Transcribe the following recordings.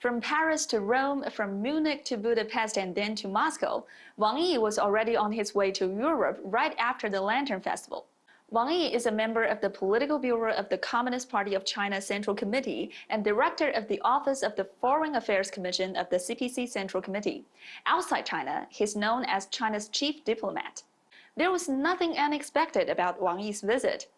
From Paris to Rome, from Munich to Budapest and then to Moscow, Wang Yi was already on his way to Europe right after the Lantern Festival. Wang Yi is a member of the Political Bureau of the Communist Party of China Central Committee and director of the Office of the Foreign Affairs Commission of the CPC Central Committee. Outside China, he's known as China's chief diplomat. There was nothing unexpected about Wang Yi's visit.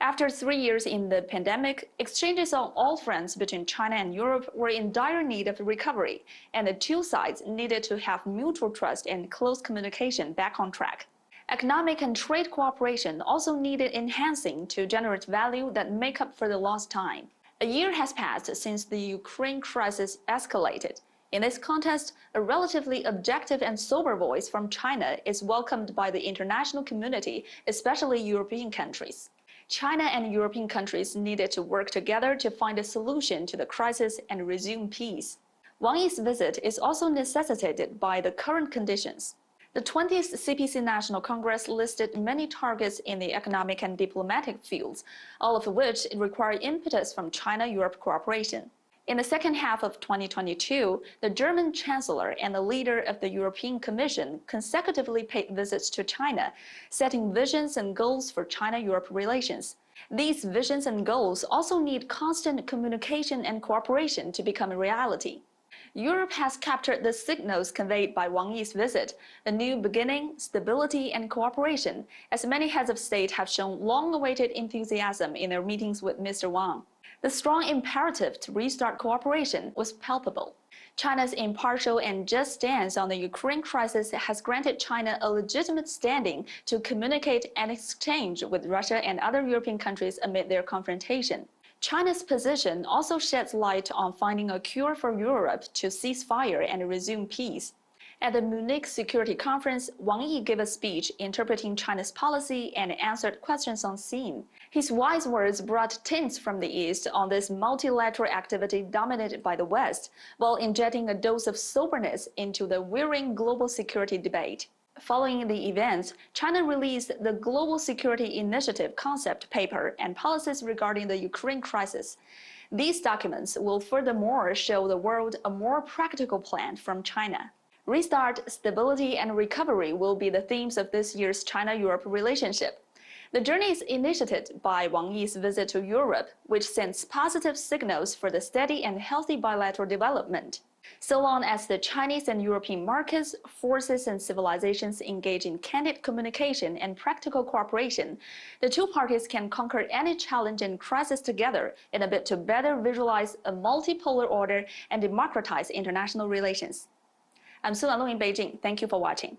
After 3 years in the pandemic, exchanges on all fronts between China and Europe were in dire need of recovery, and the two sides needed to have mutual trust and close communication back on track. Economic and trade cooperation also needed enhancing to generate value that make up for the lost time. A year has passed since the Ukraine crisis escalated. In this context, a relatively objective and sober voice from China is welcomed by the international community, especially European countries. China and European countries needed to work together to find a solution to the crisis and resume peace. Wang Yi's visit is also necessitated by the current conditions. The 20th CPC National Congress listed many targets in the economic and diplomatic fields, all of which require impetus from China-Europe cooperation. In the second half of 2022, the German Chancellor and the leader of the European Commission consecutively paid visits to China, setting visions and goals for China-Europe relations. These visions and goals also need constant communication and cooperation to become a reality. Europe has captured the signals conveyed by Wang Yi's visit, a new beginning, stability, and cooperation, as many heads of state have shown long-awaited enthusiasm in their meetings with Mr. Wang. The strong imperative to restart cooperation was palpable. China's impartial and just stance on the Ukraine crisis has granted China a legitimate standing to communicate and exchange with Russia and other European countries amid their confrontation. China's position also sheds light on finding a cure for Europe to cease fire and resume peace. At the Munich Security Conference, Wang Yi gave a speech interpreting China's policy and answered questions on scene. His wise words brought tints from the East on this multilateral activity dominated by the West, while injecting a dose of soberness into the wearing global security debate. Following the events, China released the Global Security Initiative concept paper and policies regarding the Ukraine crisis. These documents will furthermore show the world a more practical plan from China. Restart, stability, and recovery will be the themes of this year's China-Europe relationship. The journey is initiated by Wang Yi's visit to Europe, which sends positive signals for the steady and healthy bilateral development. So long as the Chinese and European markets, forces, and civilizations engage in candid communication and practical cooperation, the two parties can conquer any challenge and crisis together in a bid to better visualize a multipolar order and democratize international relations. I'm Su Lan in Beijing. Thank you for watching.